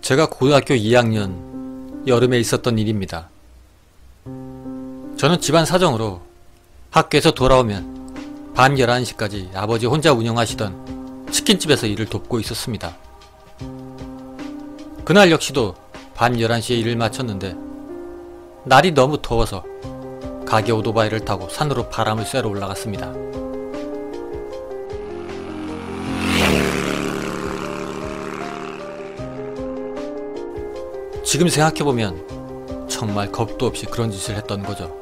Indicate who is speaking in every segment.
Speaker 1: 제가 고등학교 2학년 여름에 있었던 일입니다. 저는 집안 사정으로 학교에서 돌아오면 밤 11시까지 아버지 혼자 운영하시던 치킨집에서 일을 돕고 있었습니다. 그날 역시도 밤 11시에 일을 마쳤는데 날이 너무 더워서 가게 오토바이를 타고 산으로 바람을 쐬러 올라갔습니다. 지금 생각해보면 정말 겁도 없이 그런 짓을 했던 거죠.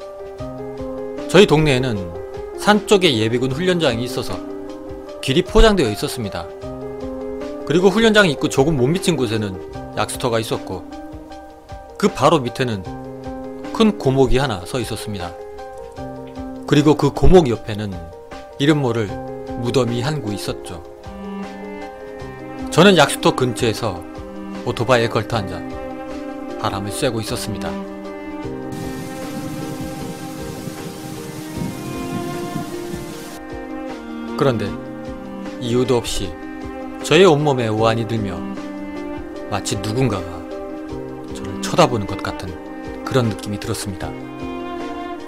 Speaker 1: 저희 동네에는 산 쪽에 예비군 훈련장이 있어서 길이 포장되어 있었습니다. 그리고 훈련장 입구 조금 못 미친 곳에는 약수터가 있었고 그 바로 밑에는 큰 고목이 하나 서 있었습니다. 그리고 그 고목 옆에는 이름 모를 무덤이 한 구 있었죠. 저는 약수터 근처에서 오토바이에 걸터 앉아 바람을 쐬고 있었습니다. 그런데 이유도 없이 저의 온몸에 오한이 들며 마치 누군가가 저를 쳐다보는 것 같은 그런 느낌이 들었습니다.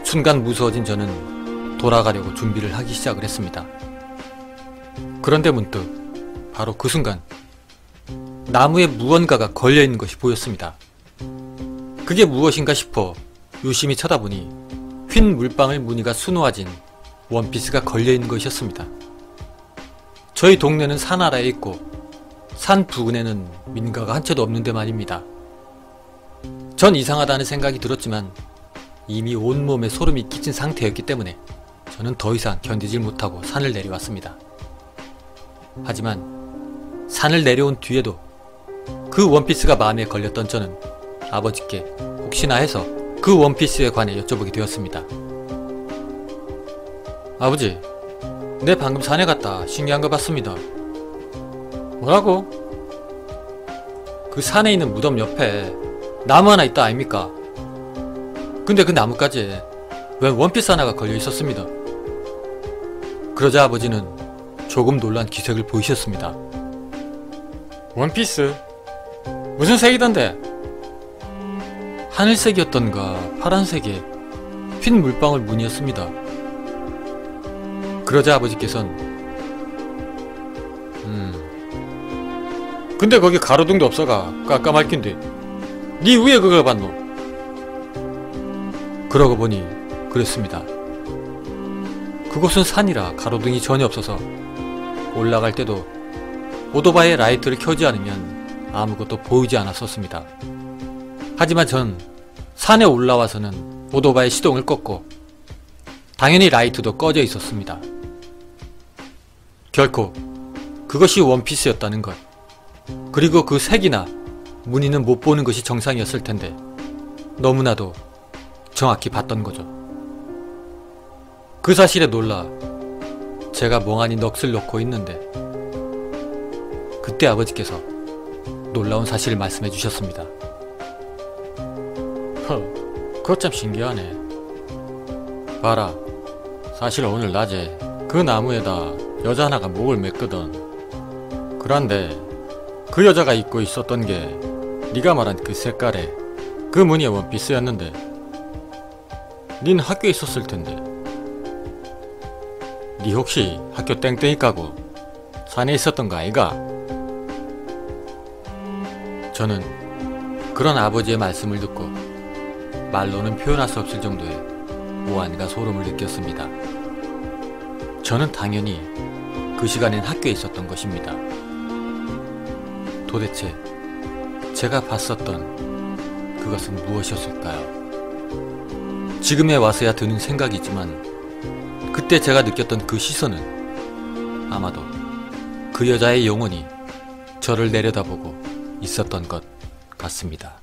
Speaker 1: 순간 무서워진 저는 돌아가려고 준비를 하기 시작을 했습니다. 그런데 문득 바로 그 순간 나무에 무언가가 걸려있는 것이 보였습니다. 그게 무엇인가 싶어 유심히 쳐다보니 흰 물방울 무늬가 수놓아진 원피스가 걸려있는 것이었습니다. 저희 동네는 산 아래에 있고 산 부근에는 민가가 한 채도 없는데 말입니다. 전 이상하다는 생각이 들었지만 이미 온몸에 소름이 끼친 상태였기 때문에 저는 더 이상 견디질 못하고 산을 내려왔습니다. 하지만 산을 내려온 뒤에도 그 원피스가 마음에 걸렸던 저는 아버지께 혹시나 해서 그 원피스에 관해 여쭤보게 되었습니다. 아버지, 내 방금 산에 갔다 신기한 거 봤습니다. 뭐라고? 그 산에 있는 무덤 옆에 나무 하나 있다 아닙니까? 근데 그 나무까지에 웬 원피스 하나가 걸려 있었습니다. 그러자 아버지는 조금 놀란 기색을 보이셨습니다. 원피스? 무슨 색이던데? 하늘색이었던가 파란색의 흰 물방울 무늬였습니다. 그러자 아버지께서는 근데 거기 가로등도 없어가 깜깜할 낀데 니 위에 그걸 봤노? 그러고 보니 그랬습니다. 그곳은 산이라 가로등이 전혀 없어서 올라갈 때도 오토바이의 라이트를 켜지 않으면 아무것도 보이지 않았었습니다. 하지만 전 산에 올라와서는 오토바이 시동을 껐고 당연히 라이트도 꺼져 있었습니다. 결코 그것이 원피스였다는 것, 그리고 그 색이나 무늬는 못 보는 것이 정상이었을 텐데 너무나도 정확히 봤던 거죠. 그 사실에 놀라 제가 멍하니 넋을 놓고 있는데 그때 아버지께서 놀라운 사실을 말씀해 주셨습니다. 그거 참 신기하네. 봐라, 사실 오늘 낮에 그 나무에다 여자 하나가 목을 맸거든. 그런데 그 여자가 입고 있었던 게 네가 말한 그 색깔의 그 무늬의 원피스였는데 닌 학교에 있었을 텐데 니 혹시 학교 땡땡이 까고 산에 있었던 거 아이가? 저는 그런 아버지의 말씀을 듣고 말로는 표현할 수 없을 정도의 오한과 소름을 느꼈습니다. 저는 당연히 그 시간엔 학교에 있었던 것입니다. 도대체 제가 봤었던 그것은 무엇이었을까요? 지금에 와서야 드는 생각이지만 그때 제가 느꼈던 그 시선은 아마도 그 여자의 영혼이 저를 내려다보고 있었던 것 같습니다.